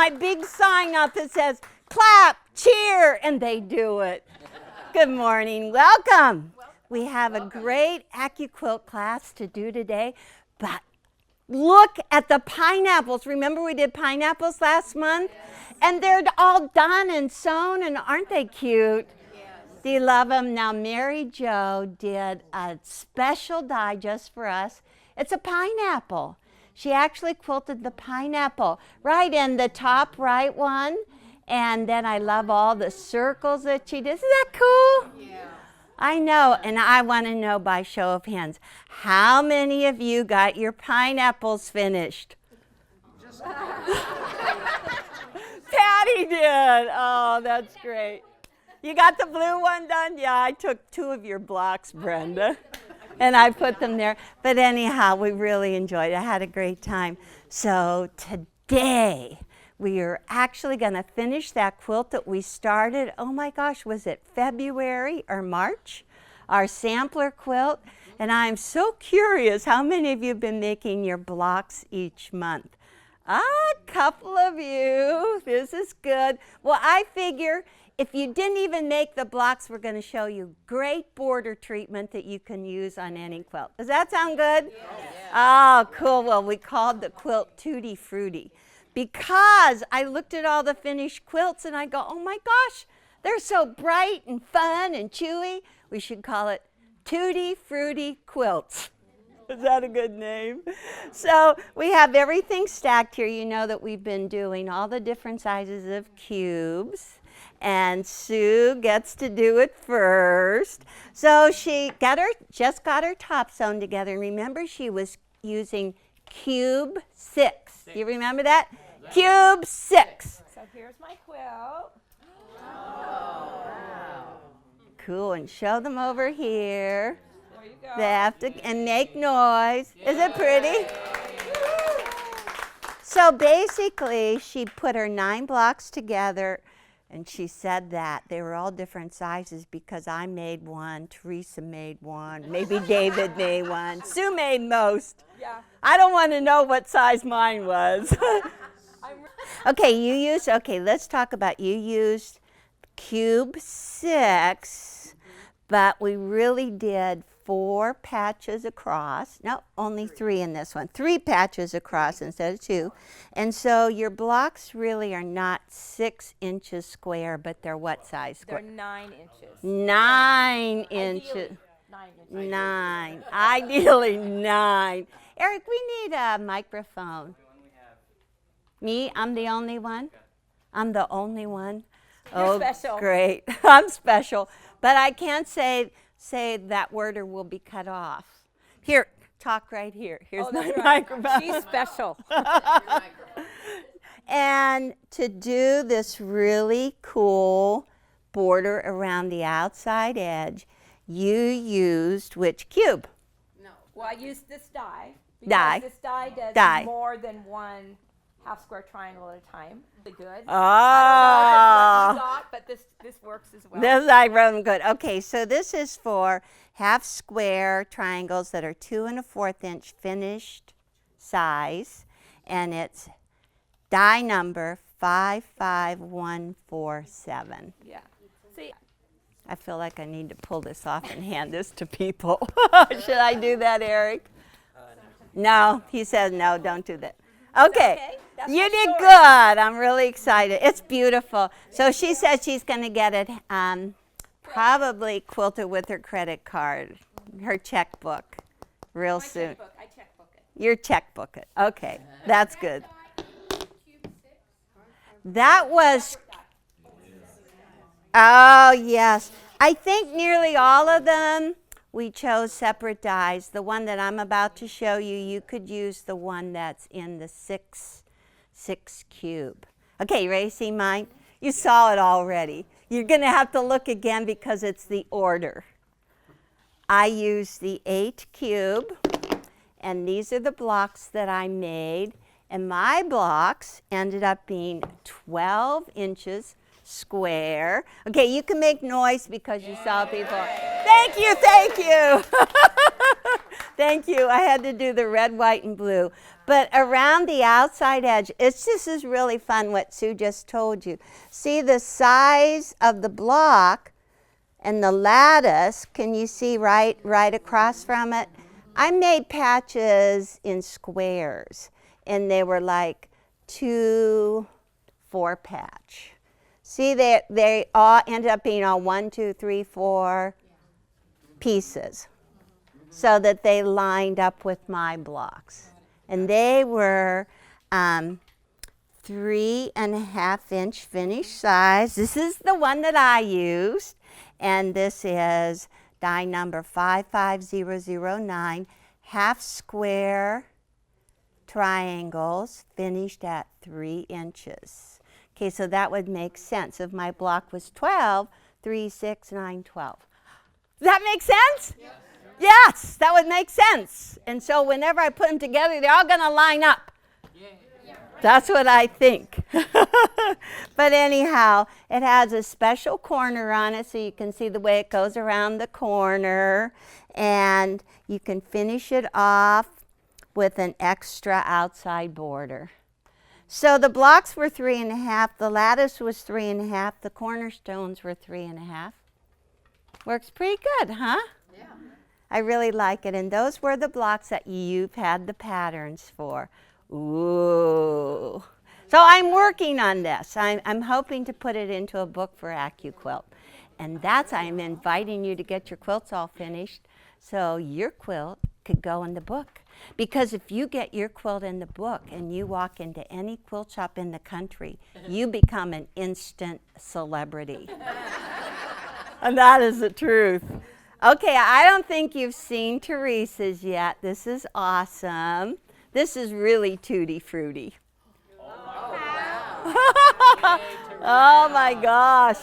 my big sign up that says, clap, cheer, and they do it. Good morning, welcome. We have a great Accuquilt class to do today, but look at the pineapples. Remember we did pineapples last month? And they're all done and sewn, and aren't they cute? Do you love them? Now, Mary Jo did a special die just for us. It's a pineapple. She actually quilted the pineapple right in the top right one. And then I love all the circles that she did. Isn't that cool? Yeah. I know, and I want to know by show of hands, how many of you got your pineapples finished? Patty did. Oh, that's great. You got the blue one done? Yeah, I took 2 of your blocks, Brenda, and I put them there. But anyhow, we really enjoyed it. I had a great time. So today, we are actually going to finish that quilt that we started, oh my gosh, was it February or March? Our sampler quilt. And I'm so curious, how many of you have been making your blocks each month? A couple of you. This is good. Well, I figure if you didn't even make the blocks, we're going to show you great border treatment that you can use on any quilt. Does that sound good? Yes. Oh, cool. Well, we called the quilt Tutti Fruiti because I looked at all the finished quilts and I go, oh my gosh, they're so bright and fun and chewy. We should call it Tutti Fruiti Quilts. Is that a good name? So we have everything stacked here. You know that we've been doing all the different sizes of cubes. And Sue gets to do it first. So she just got her top sewn together. And remember, she was using cube 6. Do you remember that? Yeah. Cube 6. So here's my quilt. Oh. Cool, and show them over here. There you go. They have to, and make noise. Yeah. Is it pretty? So basically, she put her 9 blocks together. And she said that they were all different sizes because I made one, Teresa made one, maybe David made one, Sue made most. Yeah. I don't want to know what size mine was. Okay, let's talk about you used cube 6, but we really did 4 patches across. No, only 3 in this one. 3 patches across instead of 2. And so your blocks really are not 6 inches square, but they're what size square? They're 9 inches. 9 inches. 9. Ideally 9. Eric, we need a microphone. Me? I'm the only one? I'm the only one? You're special. Great. I'm special. But I can't say that word or we'll be cut off. Here, talk right here. Here's my microphone. She's special. And to do this really cool border around the outside edge, you used which cube? No. Well, I used this die. Die. This die does more than 1 half square triangle at a time. Really good. Oh. I don't know if it's what you got, but this works as well. This I wrote them good. Okay, so this is for half square triangles that are 2 1/4 inch finished size, and it's die number 55147. Yeah. See, I feel like I need to pull this off and hand this to people. Should I do that, Eric? No, he says no, don't do that. Okay. You did good. I'm really excited. It's beautiful. So she said she's going to get it probably quilted with her credit card, her checkbook, real soon. I checkbook it. Your checkbook it. Okay, that's good. That was, oh yes. I think nearly all of them we chose separate dies. The one that I'm about to show you, you could use the one that's in the 6 cube. Okay, you ready to see mine? You saw it already. You're going to have to look again because it's the order. I used the 8 cube, and these are the blocks that I made. And my blocks ended up being 12 inches square. Okay, you can make noise because you saw people. Thank you, thank you. Thank you. I had to do the red, white, and blue. But around the outside edge, this is really fun what Sue just told you. See the size of the block and the lattice, can you see right across from it? I made patches in squares, and they were like 2 4-patch. See, they all ended up being all 1, 2, 3, 4 pieces, so that they lined up with my blocks. And they were 3.5-inch finished size. This is the one that I used. And this is die number 55009, half square triangles finished at 3 inches. Okay, so that would make sense. If my block was 12, 3, 6, 9, 12. Does that make sense? Yes. Yes, that would make sense. And so whenever I put them together, they're all going to line up. That's what I think. But anyhow, it has a special corner on it so you can see the way it goes around the corner. And you can finish it off with an extra outside border. So the blocks were 3.5, the lattice was 3.5, the cornerstones were 3.5. Works pretty good, huh? Yeah. I really like it. And those were the blocks that you've had the patterns for. Ooh. So I'm working on this. I'm hoping to put it into a book for Accuquilt. And I'm inviting you to get your quilts all finished so your quilt could go in the book. Because if you get your quilt in the book and you walk into any quilt shop in the country, you become an instant celebrity. And that is the truth. Okay, I don't think you've seen Teresa's yet. This is awesome. This is really tutti frutti. Oh my gosh.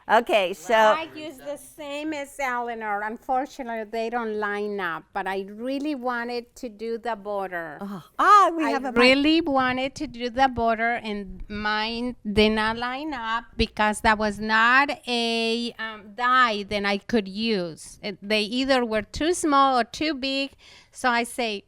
Okay, so I use the same as Eleanor. Unfortunately, they don't line up, but I really wanted to do the border. Really wanted to do the border, and mine did not line up because that was not a die that I could use. They either were too small or too big, so I say,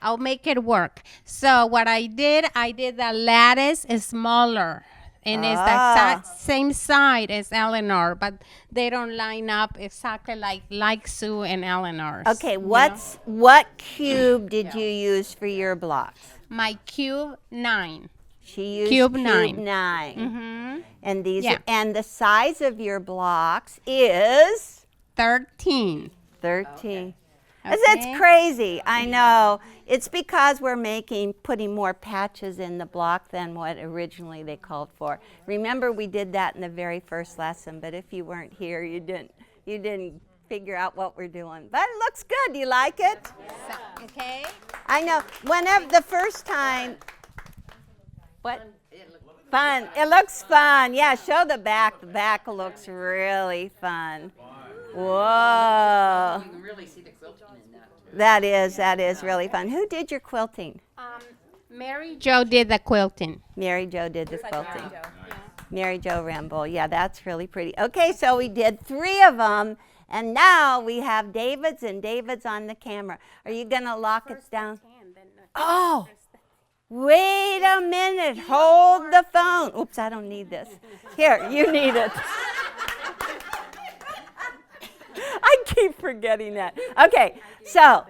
I'll make it work. So what I did the lattice smaller. And it's the same side as Eleanor, but they don't line up exactly like Sue and Eleanor's. Okay, what cube did you use for your blocks? My cube 9. She used cube 9. Mm-hmm. And and the size of your blocks is 13. 13. Okay. It's crazy, I know. It's because we're putting more patches in the block than what originally they called for. Remember, we did that in the very first lesson, but if you weren't here, you didn't figure out what we're doing. But it looks good. Do you like it? Okay. I know. Whenever the first time, what? Fun. It looks fun. Yeah, show the back. The back looks really fun. Whoa. You can really see the quilting in that too. That is really fun. Who did your quilting? Mary Jo did the quilting. Mary Jo did the quilting. Mary Jo Ramble. Yeah, that's really pretty. Okay, so we did 3 of them, and now we have David's, and David's on the camera. Are you going to lock it down? Oh, wait a minute. Hold the phone. Oops, I don't need this. Here, you need it. I keep forgetting that. Okay, so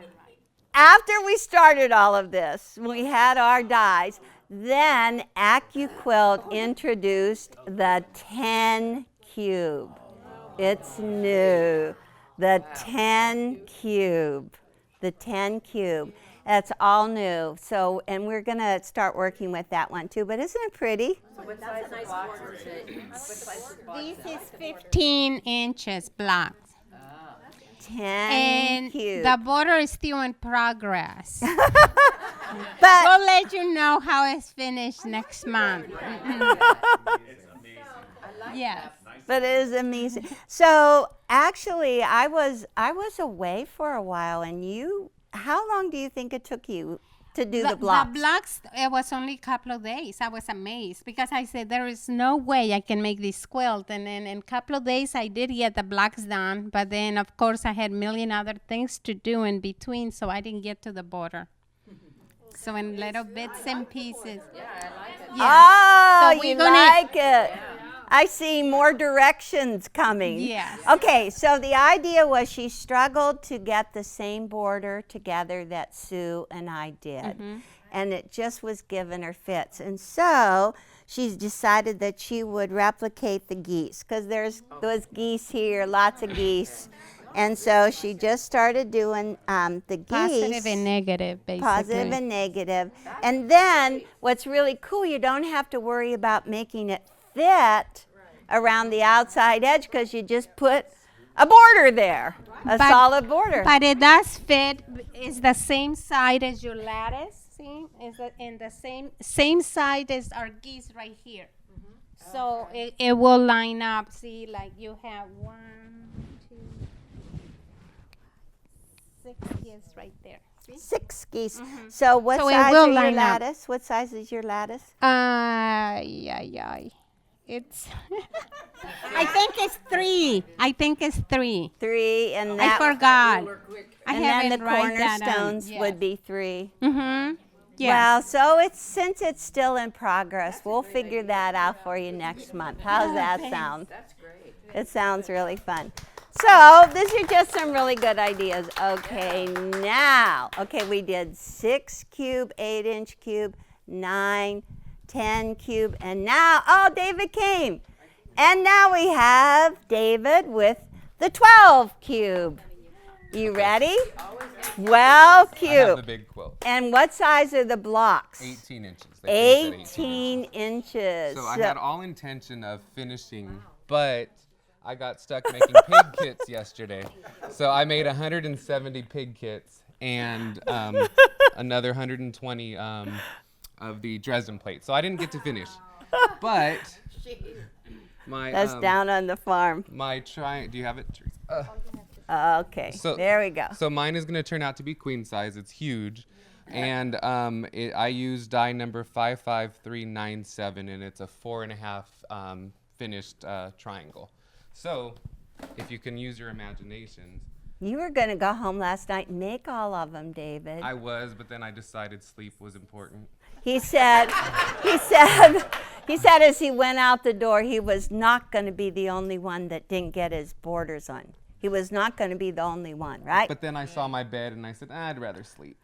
after we started all of this, we had our dies, then Accuquilt introduced the 10 cube. It's new. The 10 cube. The 10 cube. That's all new. So, and we're going to start working with that one too. But isn't it pretty? So what size of blocks is it? What size of blocks This is 15 inches blocks. 10 and cube. The border is still in progress. But we'll let you know how it's finished next month. Yes. But it is amazing. So actually, I was away for a while, and how long do you think it took you? to do the blocks? The blocks, it was only a couple of days. I was amazed because I said, there is no way I can make this quilt. And then in a couple of days, I did get the blocks done. But then, of course, I had a million other things to do in between, so I didn't get to the border. So in little bits and pieces. Oh, So we're you gonna- like it. I see more directions coming. Yes. Okay, so the idea was she struggled to get the same border together that Sue and I did. And it just was giving her fits. And so she's decided that she would replicate the geese, because there's those geese here, lots of geese. And so she just started doing the geese. Positive and negative, basically. Positive and negative. And then what's really cool, you don't have to worry about making it fit around the outside edge, because you just put a border there, a solid border. But it does fit. It's the same side as your lattice. See, is in the same side as our geese right here. So it will line up. See, like you have 1, 2, 6 geese right there. See? 6 geese. So what So it size will are your line up. lattice? What size is your lattice? It's. I think it's 3. I think it's 3. 3, and I that, forgot. I and then haven't the write that down. cornerstones would be 3. Mm-hmm. Yeah. Well, so since it's still in progress, we'll figure that out for you next month. How's that sound? That's great. It sounds really fun. So these are just some really good ideas. Okay, now, we did 6 cube, 8-inch cube, 9, 10 cube, and now, David came. And now we have David with the 12 cube. You ready? 12 I have the cube. big quilt. And what size are the blocks? 18 inches. They finished at 18 inches. So I had all intention of finishing, but I got stuck making pig kits yesterday. So I made 170 pig kits and another 120 of the Dresden plate. So I didn't get to finish. But my That's down on the farm. my do you have it, Teresa? Okay, So- there we go. So mine is going to turn out to be queen size. It's huge. And I use die number 55397, and it's a 4.5 finished triangle. So if you can use your imaginations. You were going to go home last night and make all of them, David. I was, but then I decided sleep was important. He said as he went out the door, he was not going to be the only one that didn't get his borders on. He was not going to be the only one, right? But then I saw my bed and I said, I'd rather sleep.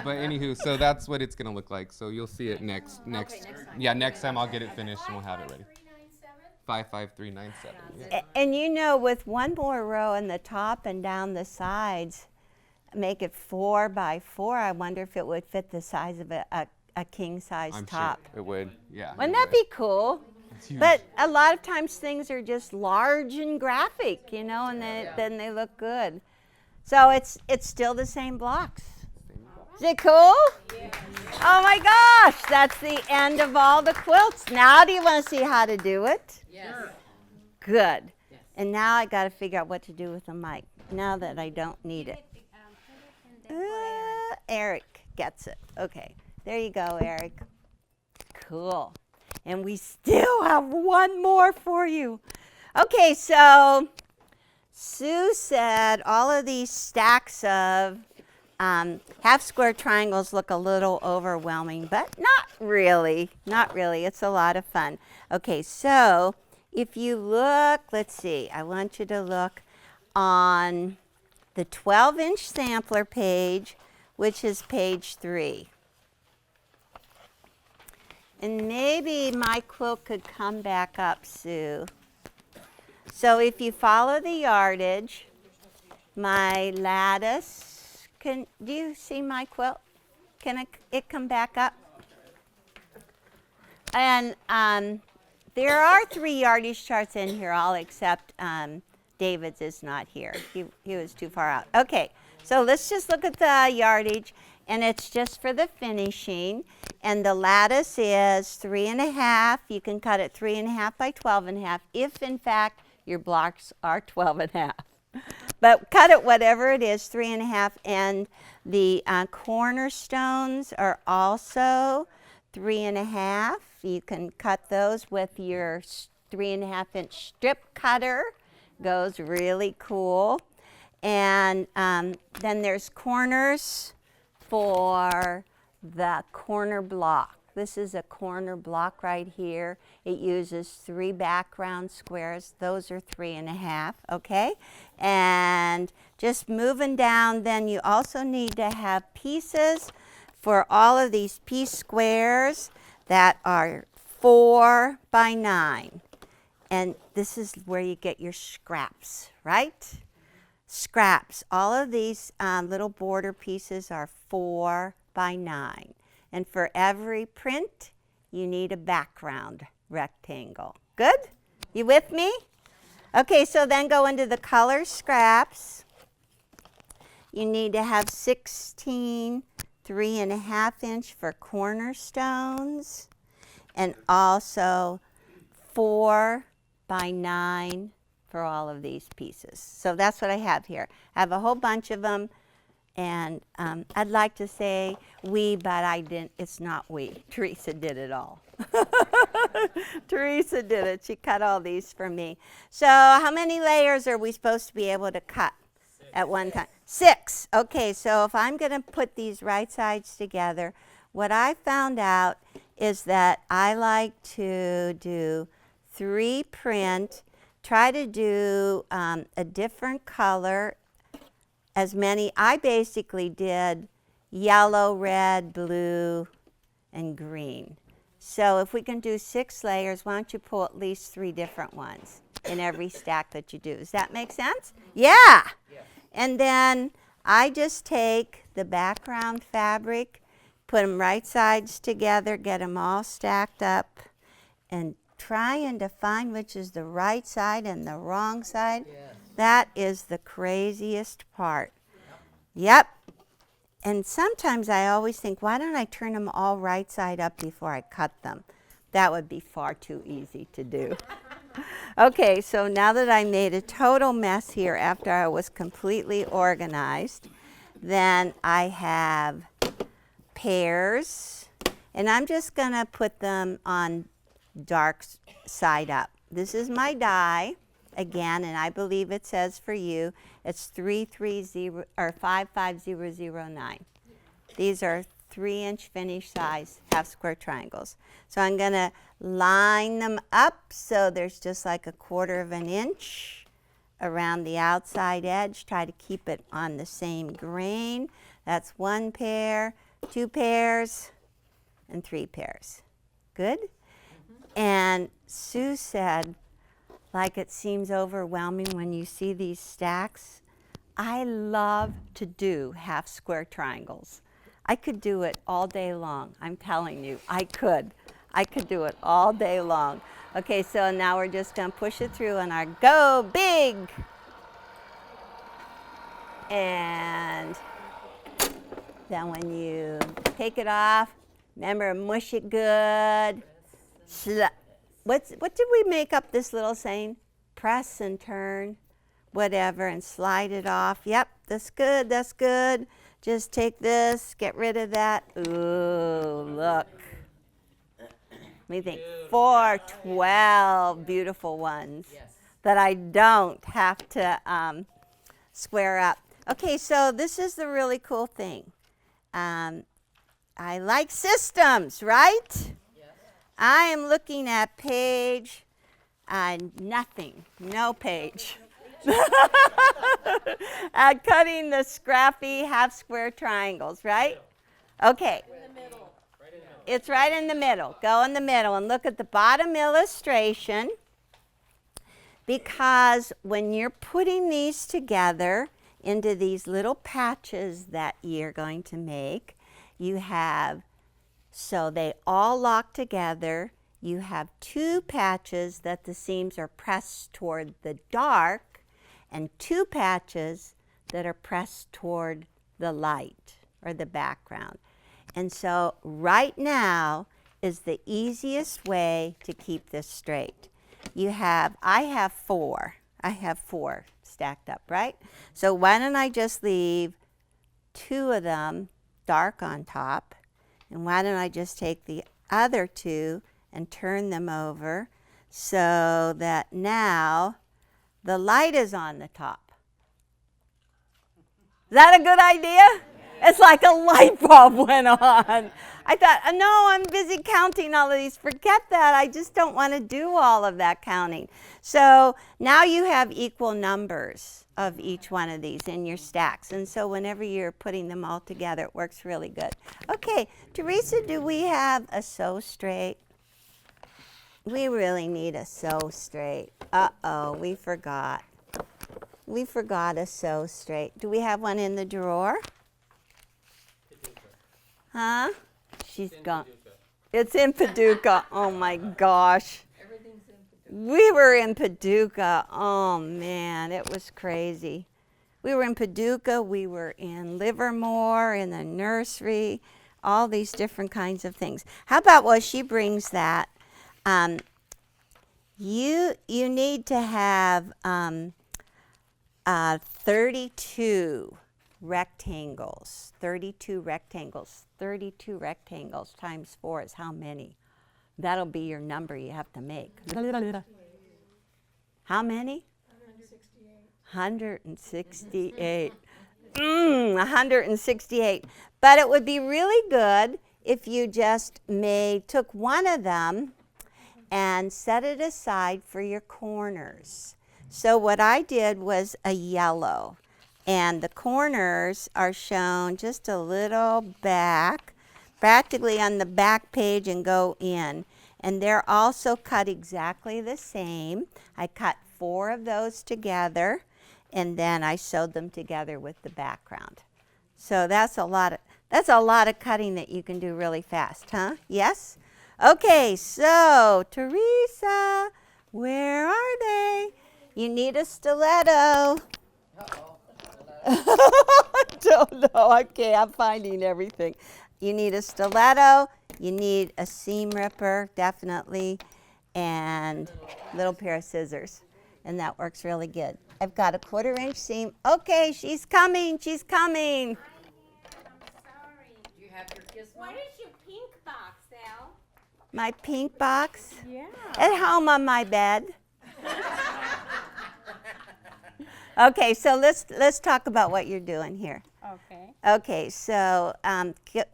But anywho, so that's what it's going to look like. So you'll see it next time I'll get it finished and we'll have it ready. 55397. Yeah. And with one more row in the top and down the sides, make it 4 by 4. I wonder if it would fit the size of a king size I'm top. sure it would. Yeah. Wouldn't that be cool? It's huge. But a lot of times things are just large and graphic, and then they look good. So it's still the same blocks. Is it cool? Yeah. Oh my gosh, that's the end of all the quilts. Now do you want to see how to do it? Yes. Good. Yes. And now I got to figure out what to do with the mic now that I don't need it. Eric gets it. Okay, there you go, Eric. Cool. And we still have one more for you. Okay, so Sue said all of these stacks of half square triangles look a little overwhelming, but not really. Not really. It's a lot of fun. Okay, so if you look, let's see, I want you to look on the 12-inch sampler page, which is page 3. And maybe my quilt could come back up, Sue. So if you follow the yardage, my lattice, do you see my quilt? Can it come back up? And there are 3 yardage charts in here, all except David's is not here. He was too far out. Okay, so let's just look at the yardage, and it's just for the finishing. And the lattice is 3.5. You can cut it 3.5 by 12.5 if, in fact, your blocks are 12.5. But cut it whatever it is, 3.5. And the cornerstones are also 3.5. You can cut those with your 3.5-inch strip cutter. Goes really cool. And then there's corners for the corner block. This is a corner block right here. It uses 3 background squares. Those are 3.5, okay? And just moving down, then you also need to have pieces for all of these piece squares that are 4 by 9. And this is where you get your scraps, right? Scraps. All of these little border pieces are 4 by 9. And for every print, you need a background rectangle. Good? You with me? Okay, so then go into the color scraps. You need to have 16 3.5-inch for cornerstones, and also 4 by 9 for all of these pieces. So that's what I have here. I have a whole bunch of them. And I'd like to say we, but I didn't. It's not we. Teresa did it all. Teresa did it. She cut all these for me. So how many layers are we supposed to be able to cut at one time? 6. Okay, so if I'm going to put these right sides together, what I found out is that I like to do 3 print, try to do a different color. As many, I basically did yellow, red, blue, and green. So if we can do 6 layers, why don't you pull at least 3 different ones in every stack that you do? Does that make sense? Yeah. And then I just take the background fabric, put them right sides together, get them all stacked up, and trying to find which is the right side and the wrong side. That is the craziest part. Yep. And sometimes I always think, why don't I turn them all right side up before I cut them? That would be far too easy to do. Okay, so now that I made a total mess here after I was completely organized, then I have pairs, and I'm just going to put them on dark side up. This is my die. Again, and I believe it says for you, it's 330 or 55009. These are 3-inch finish size half square triangles. So I'm going to line them up so there's just like 1/4 inch around the outside edge. Try to keep it on the same grain. That's 1 pair, 2 pairs, and 3 pairs. Good? And Sue said, like it seems overwhelming when you see these stacks. I love to do half square triangles. I could do it all day long. I'm telling you, I could. I could do it all day long. Okay, so now we're just going to push it through on our go big. And then when you take it off, remember, mush it good. What did we make up this little saying? Press and turn, whatever, and slide it off. Yep, that's good, that's good. Just take this, get rid of that. Ooh, look. Let me think. 412 beautiful ones that I don't have to square up. Okay, so this is the really cool thing. I like systems, right? I am looking at page nothing, no page. Cutting the scrappy half square triangles, right? Okay. It's right in the middle. Go in the middle and look at the bottom illustration, because when you're putting these together into these little patches that you're going to make, you have, so they all lock together. You have 2 patches that the seams are pressed toward the dark, and 2 patches that are pressed toward the light or the background. And so right now is the easiest way to keep this straight. I have 4 stacked up, right? So why don't I just leave 2 of them dark on top, and why don't I just take the other 2 and turn them over so that now the light is on the top. Is that a good idea? It's like a light bulb went on. I thought, no, I'm busy counting all of these. Forget that. I just don't want to do all of that counting. So now you have equal numbers of each one of these in your stacks. And so whenever you're putting them all together, it works really good. Okay, Teresa, do we have a sew straight? We really need a sew straight. Uh-oh, we forgot. We forgot a sew straight. Do we have one in the drawer? Huh? She's gone. It's in Paducah. Oh my gosh. We were in Paducah. Oh man, it was crazy. We were in Paducah. We were in Livermore, in the nursery, all these different kinds of things. How about while she brings that, you need to have 32 rectangles. 32 rectangles. 32 rectangles times 4 is how many? That'll be your number you have to make. How many? 168. 168. But it would be really good if you just took one of them and set it aside for your corners. So what I did was a yellow. And the corners are shown just a little back, practically on the back page and go in. And they're also cut exactly the same. I cut 4 of those together, and then I sewed them together with the background. So that's a lot of cutting that you can do really fast, huh? Yes? Okay, so Teresa, where are they? You need a stiletto. I don't know. Okay, I'm finding everything. You need a stiletto. You need a seam ripper, definitely, and a little pair of scissors. And that works really good. I've got a 1/4 inch seam. Okay, she's coming. She's coming. Do you have your kiss What is your pink box, Elle? My pink box? Yeah. At home on my bed. Okay, so let's talk about what you're doing here. Okay. Okay, so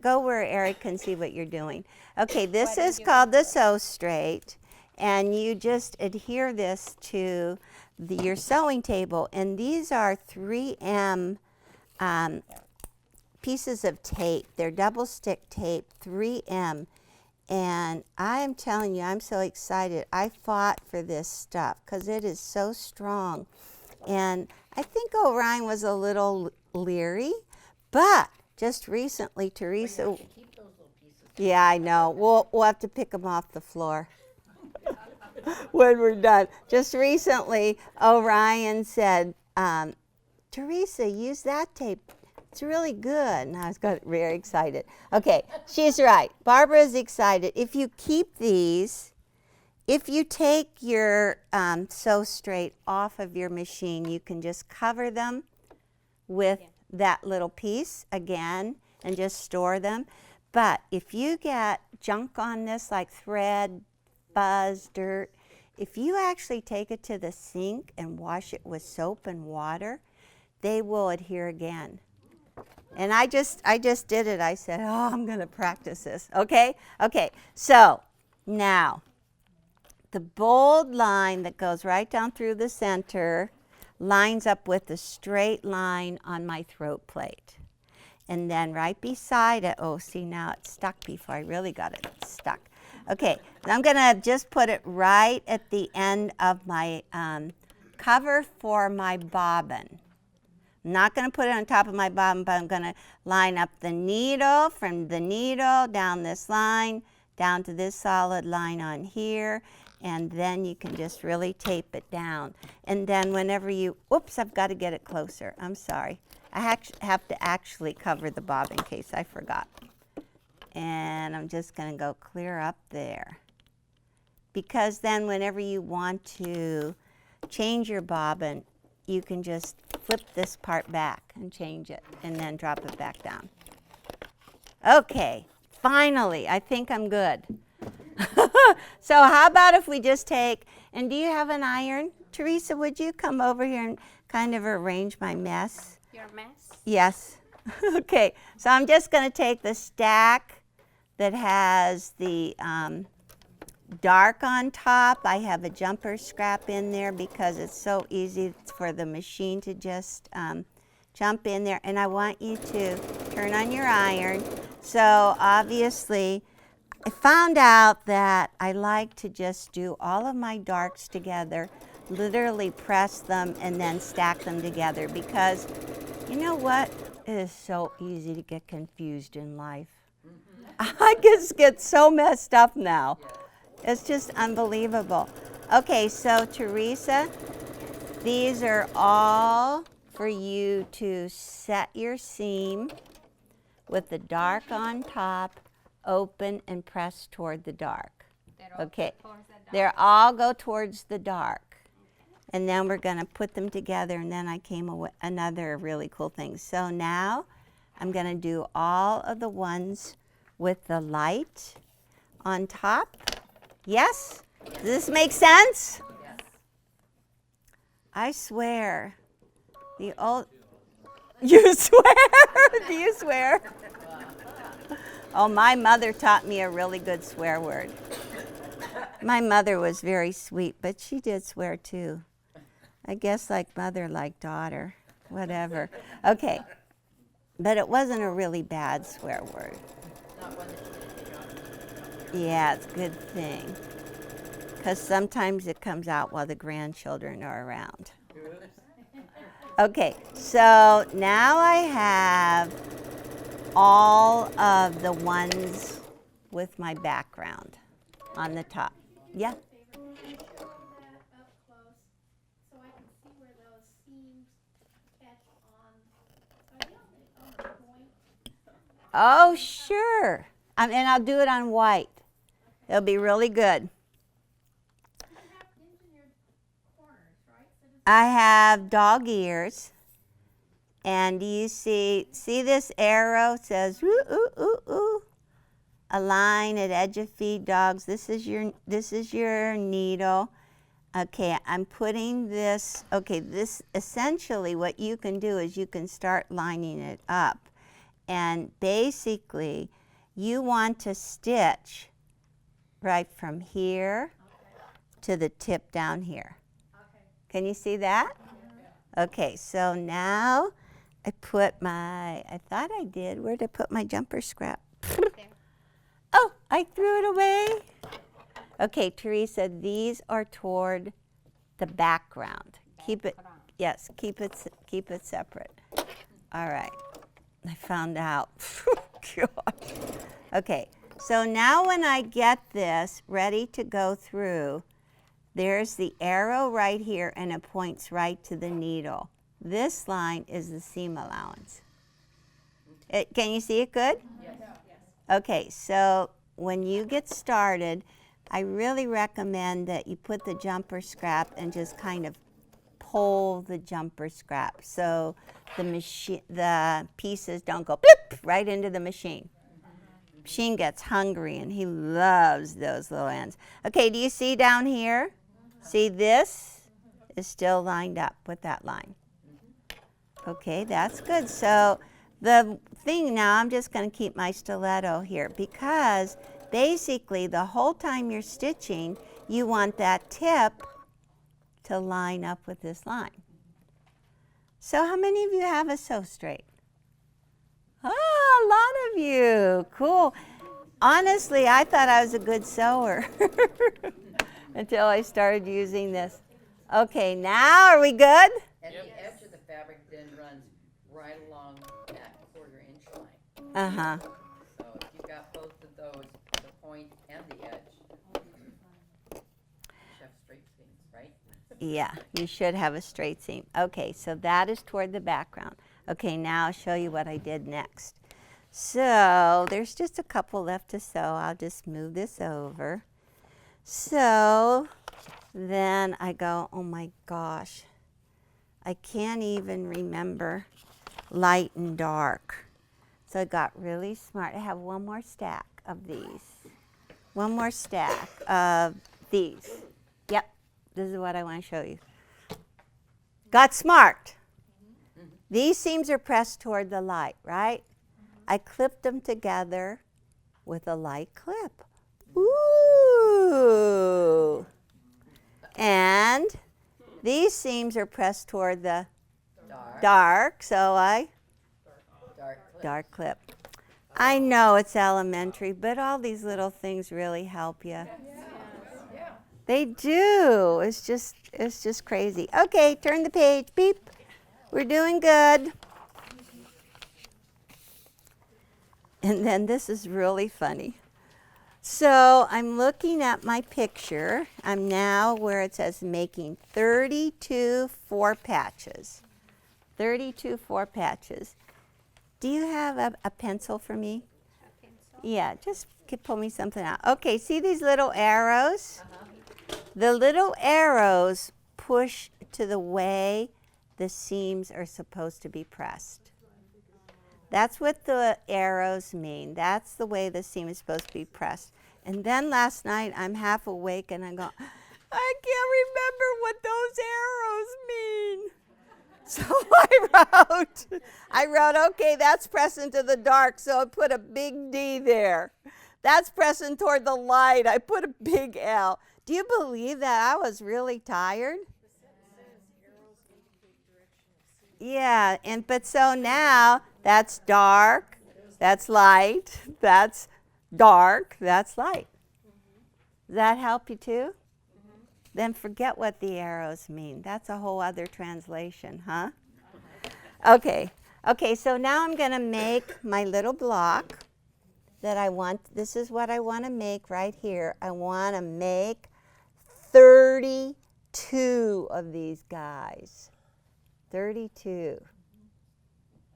go where Eric can see what you're doing. Okay, this is called the sew straight, and you just adhere this to your sewing table. And these are 3M pieces of tape. They're double stick tape, 3M. And I am telling you, I'm so excited. I fought for this stuff because it is so strong. And I think Orion was a little leery, but just recently, Teresa. Yeah, I know. We'll have to pick them off the floor when we're done. Just recently, Orion said, Teresa, use that tape. It's really good. And I got very excited. Okay, she's right. Barbara's excited. If you keep these, if you take your sew straight off of your machine, you can just cover them with that little piece again and just store them. But if you get junk on this like thread, fuzz, dirt, if you actually take it to the sink and wash it with soap and water, they will adhere again. And I just did it. I said, oh, I'm going to practice this. Okay? Okay. So now, the bold line that goes right down through the center lines up with the straight line on my throat plate. And then right beside it, oh, see, now it's stuck before I really got it stuck. Okay, and I'm going to just put it right at the end of my cover for my bobbin. I'm not going to put it on top of my bobbin, but I'm going to line up the needle from the needle down this line, down to this solid line on here, and then you can just really tape it down. And then whenever you, oops, I've got to get it closer. I'm sorry. I have to actually cover the bobbin in case I forgot. And I'm just going to go clear up there. Because then whenever you want to change your bobbin, you can just flip this part back and change it and then drop it back down. Okay, finally, I think I'm good. So how about if we just take, and do you have an iron? Teresa, would you come over here and kind of arrange my mess? Your mess? Yes. Okay, so I'm just going to take the stack that has the dark on top. I have a jumper scrap in there because it's so easy for the machine to just jump in there. And I want you to turn on your iron. So obviously, I found out that I like to just do all of my darks together, literally press them and then stack them together, because you know what? It is so easy to get confused in life. I just get so messed up now. It's just unbelievable. Okay, so Teresa, these are all for you to set your seam with the dark on top, open and press toward the dark. Okay, they all go towards the dark. And then we're going to put them together, and then I came away another really cool thing. So now I'm going to do all of the ones with the light on top. Yes? Does this make sense? Yes. I swear. The old... You swear? Do you swear? Oh, my mother taught me a really good swear word. My mother was very sweet, but she did swear too. I guess like mother, like daughter, whatever. Okay, but it wasn't a really bad swear word. Not one that you didn't take off. Yeah, it's a good thing. Because sometimes it comes out while the grandchildren are around. Okay, so now I have all of the ones with my background on the top. Yeah? Oh, sure. And I'll do it on white. It'll be really good. I have dog ears. And you see this arrow says, ooh, ooh, ooh, ooh. A line at edge of feed dogs. This is your needle. Okay, I'm putting this, okay, this essentially what you can do is you can start lining it up. And basically, you want to stitch right from here to the tip down here. Can you see that? Okay, so now I put my, I thought I did, where did I put my jumper scrap? Oh, I threw it away. Okay, Teresa, these are toward the background. Keep it, yes, keep it separate. All right, I found out. Gosh. Okay, so now when I get this ready to go through, there's the arrow right here and it points right to the needle. This line is the seam allowance. Can you see it good? Yes. Okay, so when you get started, I really recommend that you put the jumper scrap and just kind of pull the jumper scrap so the pieces don't go bloop right into the machine. Machine gets hungry and he loves those little ends. Okay, do you see down here? See, this is still lined up with that line. Okay, that's good. So the thing now, I'm just going to keep my stiletto here because basically the whole time you're stitching, you want that tip to line up with this line. So how many of you have a sew straight? Oh, a lot of you. Cool. Honestly, I thought I was a good sewer until I started using this. Okay, now are we good? And the edge of the fabric then runs right along that 1/4 inch line. Uh-huh. So if you've got both of those, the point and the edge, you should have straight seams, right? Yeah, you should have a straight seam. Okay, so that is toward the background. Okay, now I'll show you what I did next. So there's just a couple left to sew. I'll just move this over. So then I go, oh my gosh, I can't even remember light and dark. So I got really smart. I have one more stack of these. One more stack of these. Yep, this is what I want to show you. Got smart. These seams are pressed toward the light, right? I clipped them together with a light clip. Ooh. And these seams are pressed toward the dark, so I dark clip. I know it's elementary, but all these little things really help you. They do. It's just crazy. Okay, turn the page. Beep. We're doing good. And then this is really funny. So I'm looking at my picture. I'm now where it says making 32 4 patches. 32 4 patches. Do you have a pencil for me? A pencil? Yeah, just pull me something out. Okay, see these little arrows? The little arrows push to the way the seams are supposed to be pressed. That's what the arrows mean. That's the way the seam is supposed to be pressed. And then last night, I'm half awake and I go, I can't remember what those arrows mean. So I wrote, okay, that's pressing to the dark, so I put a big D there. That's pressing toward the light. I put a big L. Do you believe that I was really tired? Yeah, but so now that's dark, that's light, that's dark, that's light. Does that help you too? Then forget what the arrows mean. That's a whole other translation, huh? Okay, so now I'm going to make my little block that I want. This is what I want to make right here. I want to make 32 of these guys. 32.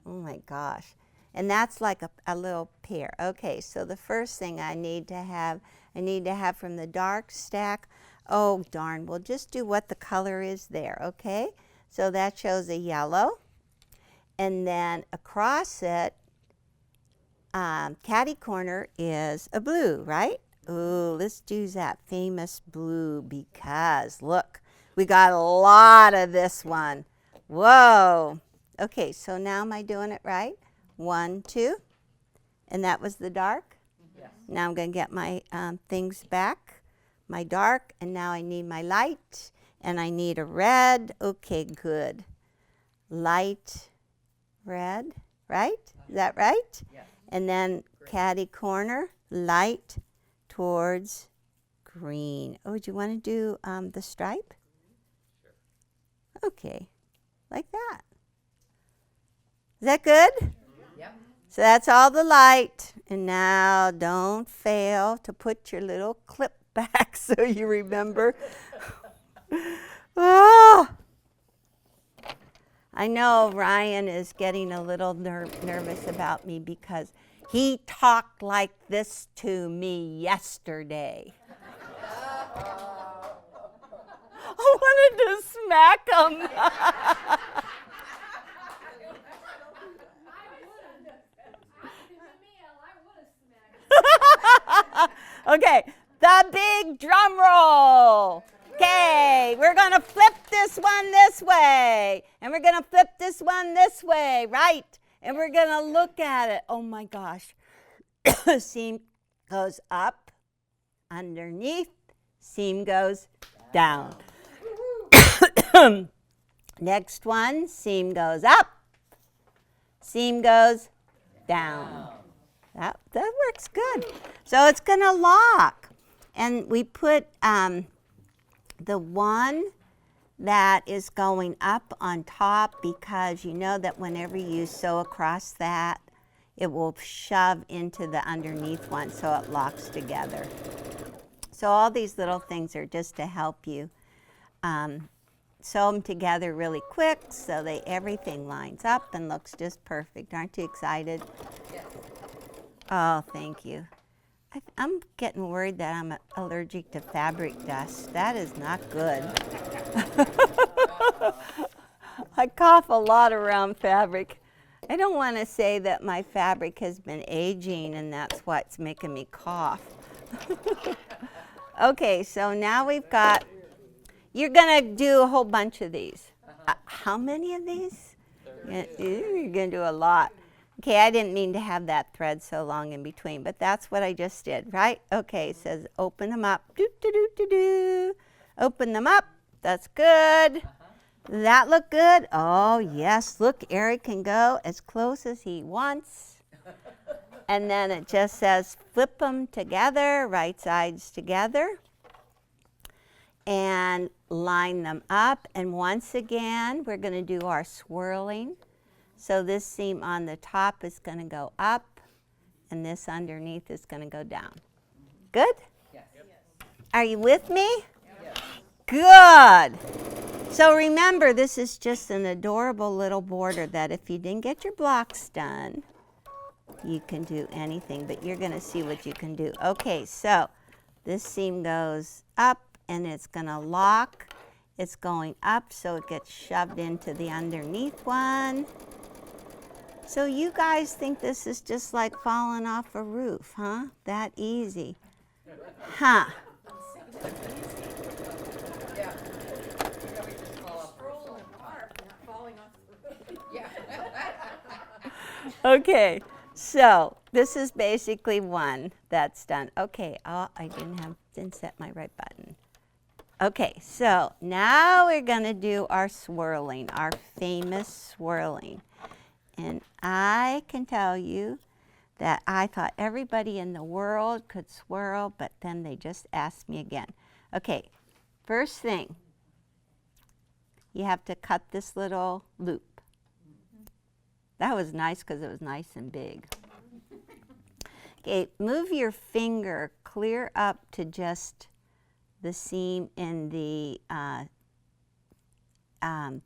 Oh my gosh. And that's like a little pair. Okay, so the first thing I need to have from the dark stack, oh darn, we'll just do what the color is there, okay? So that shows a yellow. And then across it, catty corner is a blue, right? Ooh, let's do that famous blue because look, we got a lot of this one. Whoa. Okay, so now am I doing it right? 1, 2, and that was the dark? Yes. Now I'm going to get my things back, my dark, and now I need my light, and I need a red. Okay, good. Light, red, right? Is that right? Yes. And then catty corner, light towards green. Oh, do you want to do the stripe? Sure. Okay, like that. Is that good? Yep. So that's all the light. And now don't fail to put your little clip back so you remember. Oh, I know Ryan is getting a little nervous about me because he talked like this to me yesterday. I wanted to smack him. Okay, the big drum roll. Okay, we're going to flip this one this way, and we're going to flip this one this way, right? And we're going to look at it. Oh my gosh. Seam goes up, underneath, seam goes down. Next one, seam goes up, seam goes down. That works good. So it's going to lock. And we put the one that is going up on top because you know that whenever you sew across that, it will shove into the underneath one so it locks together. So all these little things are just to help you sew them together really quick so that everything lines up and looks just perfect. Aren't you excited? Yes. Oh, thank you. I'm getting worried that I'm allergic to fabric dust. That is not good. I cough a lot around fabric. I don't want to say that my fabric has been aging and that's what's making me cough. Okay, so now we've got, you're going to do a whole bunch of these. How many of these? You're going to do a lot. Okay, I didn't mean to have that thread so long in between, but that's what I just did, right? Okay, it says open them up. Do, do, do, do, do. Open them up. That's good. That look good? Oh, yes. Look, Eric can go as close as he wants. And then it just says flip them together, right sides together. And line them up. And once again, we're going to do our swirling. So this seam on the top is going to go up, and this underneath is going to go down. Good? Yes. Are you with me? Yes. Good. So remember, this is just an adorable little border that if you didn't get your blocks done, you can do anything, but you're going to see what you can do. Okay, so this seam goes up, and it's going to lock. It's going up, so it gets shoved into the underneath one. So you guys think this is just like falling off a roof, huh? That easy. Huh? Yeah. We just fall off the roof. Falling off the roof. Yeah. Okay, so this is basically one that's done. Okay, oh, I didn't set my right button. Okay, so now we're gonna do our swirling, our famous swirling. And I can tell you that I thought everybody in the world could swirl, but then they just asked me again. Okay, first thing, you have to cut this little loop. That was nice because it was nice and big. Okay, move your finger clear up to just the seam in the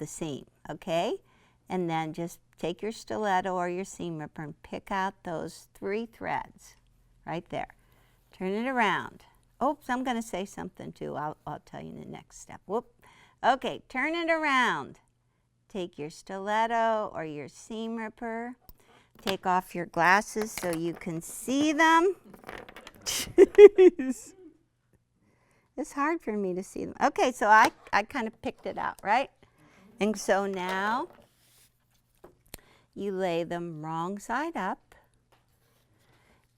seam, okay? And then just take your stiletto or your seam ripper and pick out those 3 threads right there. Turn it around. Oops, I'm going to say something too. I'll tell you in the next step. Whoop. Okay, turn it around. Take your stiletto or your seam ripper. Take off your glasses so you can see them. Jeez. It's hard for me to see them. Okay, so I kind of picked it out, right? And so now you lay them wrong side up.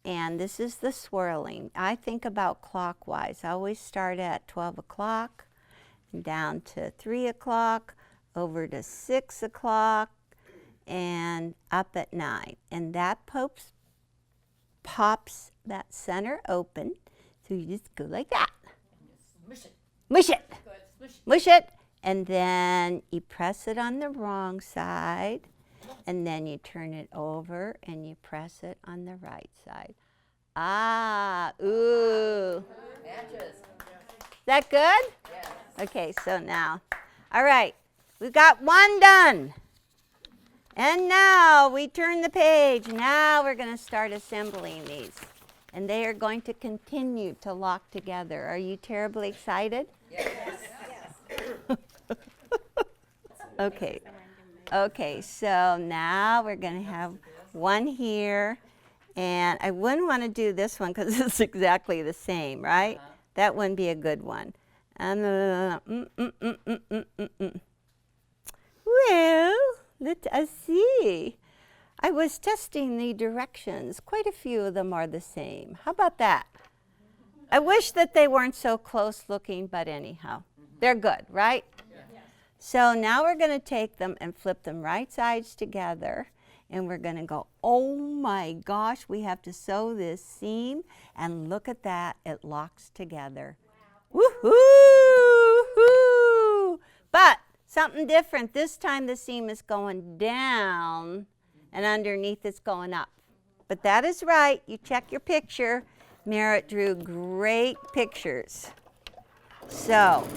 And this is the swirling. I think about clockwise. I always start at 12 o'clock, down to 3 o'clock, over to 6 o'clock, and up at 9. And that pops that center open. So you just go like that. Mush it. Mush it. Good. Mush it. And then you press it on the wrong side. And then you turn it over and you press it on the right side. Ah, ooh. Matches. Is that good? Yes. Okay, so now, all right, we've got one done. And now we turn the page. Now we're going to start assembling these. And they are going to continue to lock together. Are you terribly excited? Yes. Okay. Okay, so now we're going to have one here. And I wouldn't want to do this one because it's exactly the same, right? That wouldn't be a good one. Well, let us see. I was testing the directions. Quite a few of them are the same. How about that? I wish that they weren't so close looking, but anyhow, they're good, right? So now we're going to take them and flip them right sides together. And we're going to go, oh my gosh, we have to sew this seam. And look at that, it locks together. Wow. Woohoo! But something different. This time the seam is going down and underneath it's going up. But that is right. You check your picture. Merritt drew great pictures. So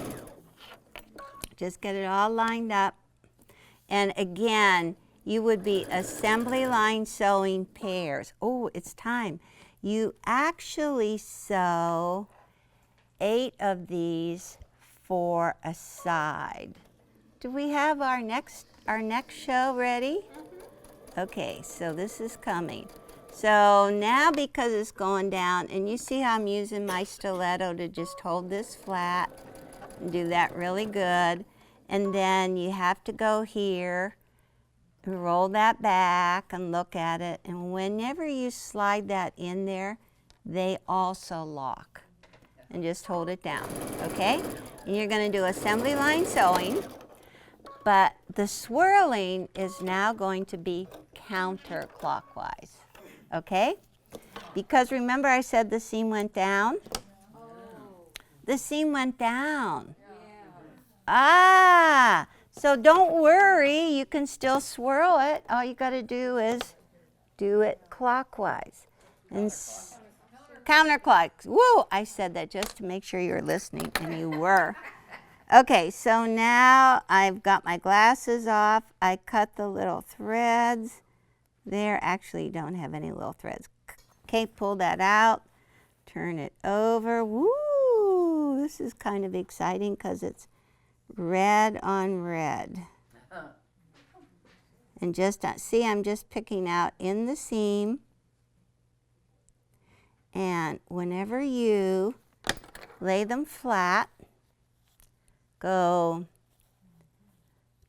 just get it all lined up. And again, you would be assembly line sewing pairs. Oh, it's time. You actually sew 8 of these for a side. Do we have our next our next show ready? Okay, so this is coming. So now because it's going down, and you see how I'm using my stiletto to just hold this flat and do that really good. And then you have to go here and roll that back and look at it. And whenever you slide that in there, they also lock. And just hold it down, okay? And you're gonna do assembly line sewing, but the swirling is now going to be counterclockwise, okay? Because remember I said the seam went down? The seam went down. Ah, so don't worry, you can still swirl it. All you gotta do is do it clockwise. And counterclockwise. Whoa, I said that just to make sure you were listening, and you were. Okay, so now I've got my glasses off. I cut the little threads. There, actually, you don't have any little threads. Okay, pull that out. Turn it over. Woo, this is kind of exciting because it's red on red. And just, see, I'm just picking out in the seam. And whenever you lay them flat, go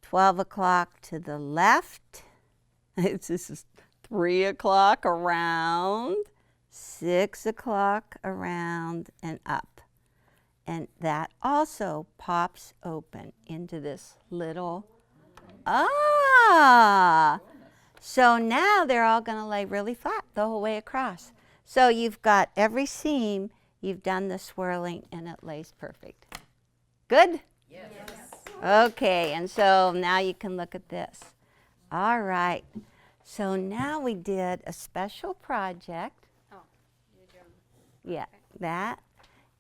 12 o'clock to the left. This is 3 o'clock around, 6 o'clock around and up. And that also pops open into this little, so now they're all going to lay really flat the whole way across. So you've got every seam, you've done the swirling, and it lays perfect. Good? Yes. Okay, and so now you can look at this. All right, so now we did a special project. Oh, you're doing. Yeah, that.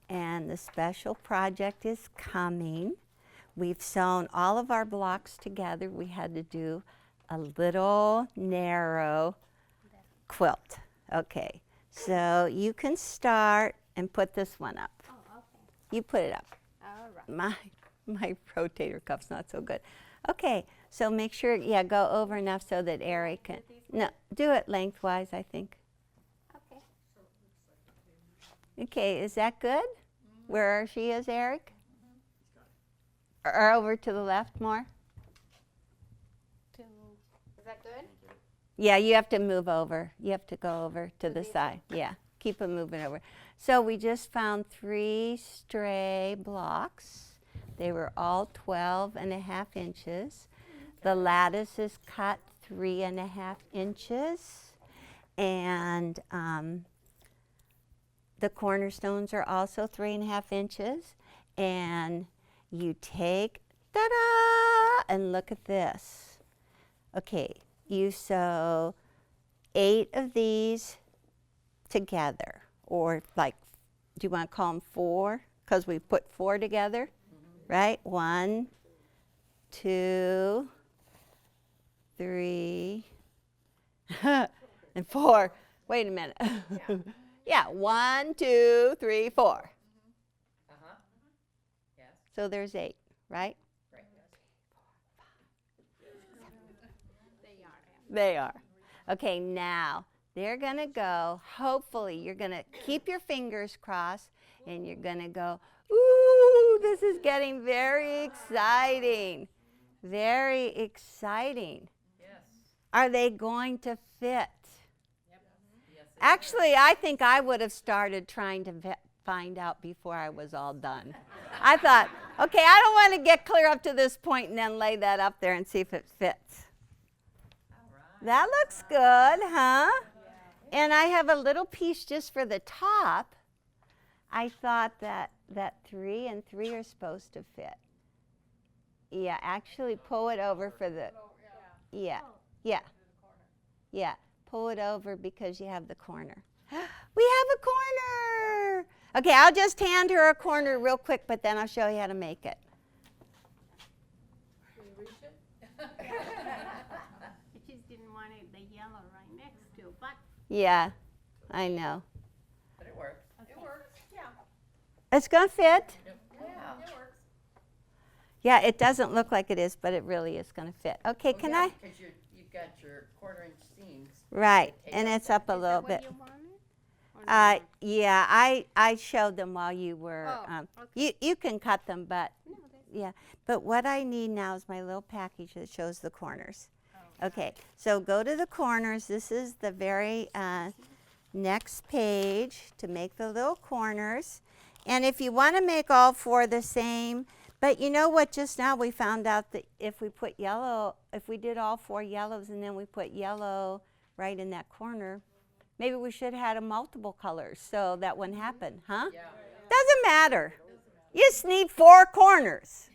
And the special project is coming. We've sewn all of our blocks together. We had to do a little narrow quilt. Okay, so you can start and put this one up. Oh, okay. You put it up. All right. My rotator cuff's not so good. Okay, so make sure, yeah, go over enough so that Eric can, no, do it lengthwise, I think. Okay. Okay, is that good? Where she is, Eric? Or over to the left more? Is that good? Yeah, you have to move over. You have to go over to the side. Yeah, keep it moving over. So we just found 3 stray blocks. They were all 12.5 inches. The lattice is cut 3.5 inches. And the cornerstones are also 3.5 inches. And you take, ta-da, and look at this. Okay, you sew 8 of these together, or like, do you want to call them 4? Because we put 4 together, right? 1, 2, 3, and 4. Wait a minute. Yeah, 1, 2, 3, 4. Yes. So there's 8, right? Right. They are. Okay, now they're going to go, hopefully you're going to keep your fingers crossed and you're going to go, ooh, this is getting very exciting. Very exciting. Yes. Are they going to fit? Yep. Yes. Actually, I think I would have started trying to find out before I was all done. I thought, okay, I don't want to get clear up to this point and then lay that up there and see if it fits. That looks good, huh? And I have a little piece just for the top. I thought that 3 and 3 are supposed to fit. Yeah, actually pull it over for the, yeah, pull it over because you have the corner. We have a corner. Okay, I'll just hand her a corner real quick, but then I'll show you how to make it. I just didn't want it, the yellow right next to, but. Yeah, I know. But it works. It works. Yeah. It's gonna fit. Yeah. It works. Yeah, it doesn't look like it is, but it really is going to fit. Okay, can I? Because you've got your 1/4 inch seams. Right, Take and up it's up a Is little that bit. what you wanted? Or not? Yeah, I showed them while you were. Oh, okay. You can cut them, but No, that's yeah. But what I need now is my little package that shows the corners. Oh. Okay, so go to the corners. This is the very next page to make the little corners. And if you want to make all 4 the same, but you know what, just now we found out that if we put yellow, if we did all 4 yellows and then we put yellow right in that corner, maybe we should have had a multiple colors so that wouldn't happen, huh? Yeah. Doesn't matter. You just need 4 corners.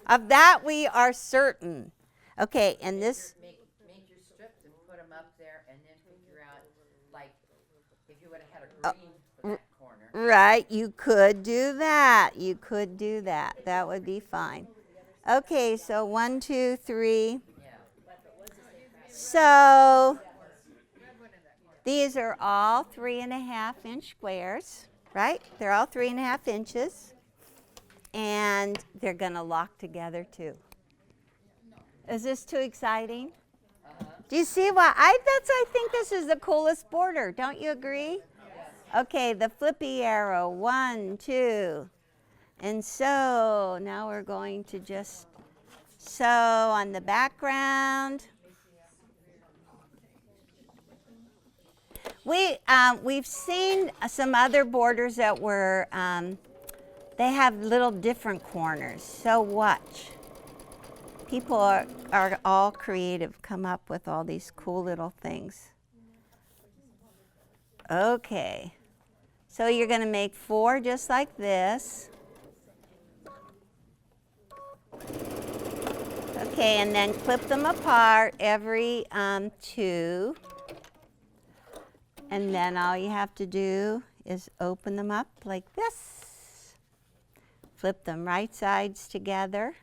Of that we are certain. Okay, and this, Make your strips and put them up there, and then figure out, like, if you would have had a green for that corner. right, you could do that. You could do that. That would be fine. Okay, so 1, 2, 3. Yeah. So these are all 3.5 inch squares, right? They're all 3.5 inches. And they're gonna lock together too. Is this too exciting? Do you see why? I think this is the coolest border. Don't you agree? Okay, the flippy arrow, 1, 2. And so now we're going to just sew on the background. We've seen some other borders that were, they have little different corners. So watch. People are all creative, come up with all these cool little things. Okay. So you're going to make 4 just like this. Okay, and then clip them apart every 2. And then all you have to do is open them up like this. Flip them right sides together.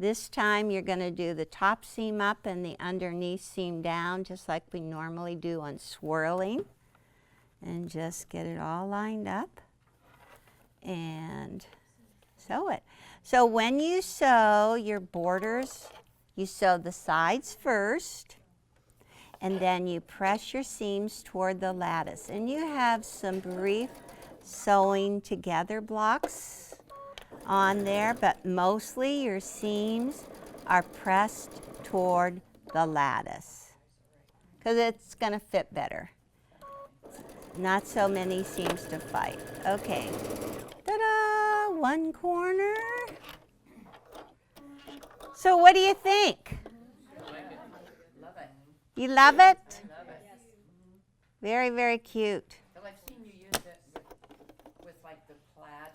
This time you're going to do the top seam up and the underneath seam down, just like we normally do on swirling. And just get it all lined up and sew it. So when you sew your borders, you sew the sides first, and then you press your seams toward the lattice. And you have some brief sewing together blocks on there, but mostly your seams are pressed toward the lattice because it's going to fit better. Not so many seams to fight. Okay. Ta-da! 1 corner. So what do you think? Love it. You love it? Love it. Very, very cute. Well, I've seen you use it with like the plaid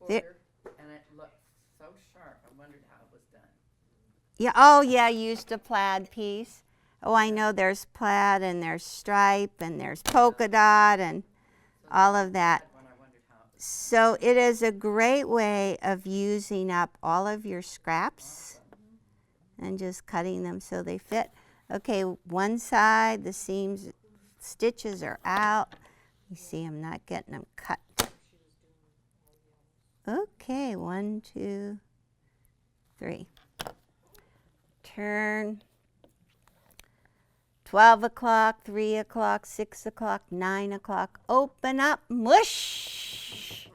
There- border, and it looked so sharp. I wondered how it was done. Yeah. Oh, yeah. I used a plaid piece. Oh, I know. There's plaid and there's stripe and there's polka dot and all of that. When I wondered how it was. So it is a great way of using up all of your scraps and just cutting them so they fit. Okay, one side, the seams, stitches are out. You see, I'm not getting them cut. Okay, 1, 2, 3. Turn. 12 o'clock, 3 o'clock, 6 o'clock, 9 o'clock. Open up, mush.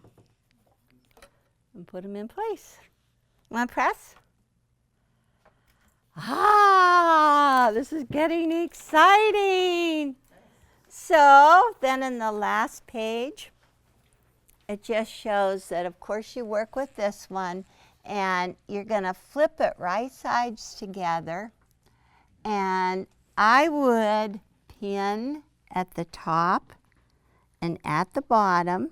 And put them in place. Want to press? Ah, this is getting exciting. So then in the last page, it just shows that, of course, you work with this one, and you're going to flip it right sides together. And I would pin at the top and at the bottom.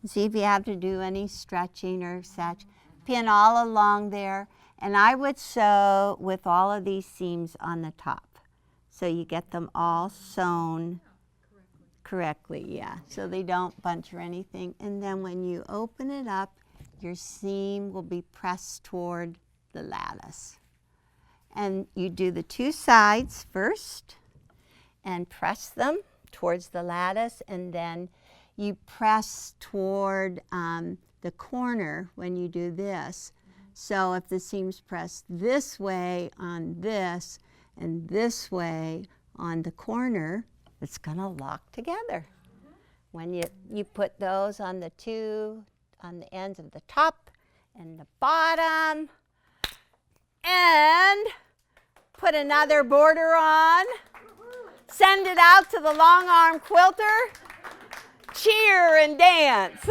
See if you have to do any stretching or such. Pin all along there. And I would sew with all of these seams on the top. So you get them all sewn correctly, yeah. So they don't bunch or anything. And then when you open it up, your seam will be pressed toward the lattice. And you do the 2 sides first and press them towards the lattice, and then you press toward the corner when you do this. So if the seam's pressed this way on this and this way on the corner, it's going to lock together. When you put those on the ends of the top and the bottom, and put another border on, send it out to the long arm quilter, cheer and dance.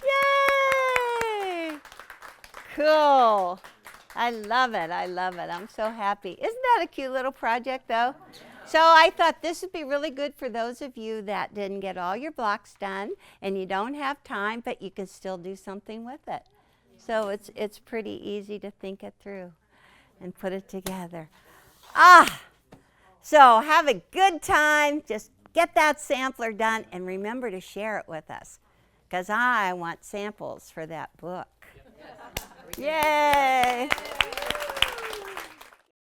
Yay! Cool. I love it. I love it. I'm so happy. Isn't that a cute little project, though? So I thought this would be really good for those of you that didn't get all your blocks done and you don't have time, but you can still do something with it. So it's pretty easy to think it through and put it together. So have a good time. Just get that sampler done and remember to share it with us, because I want samples for that book. Yay!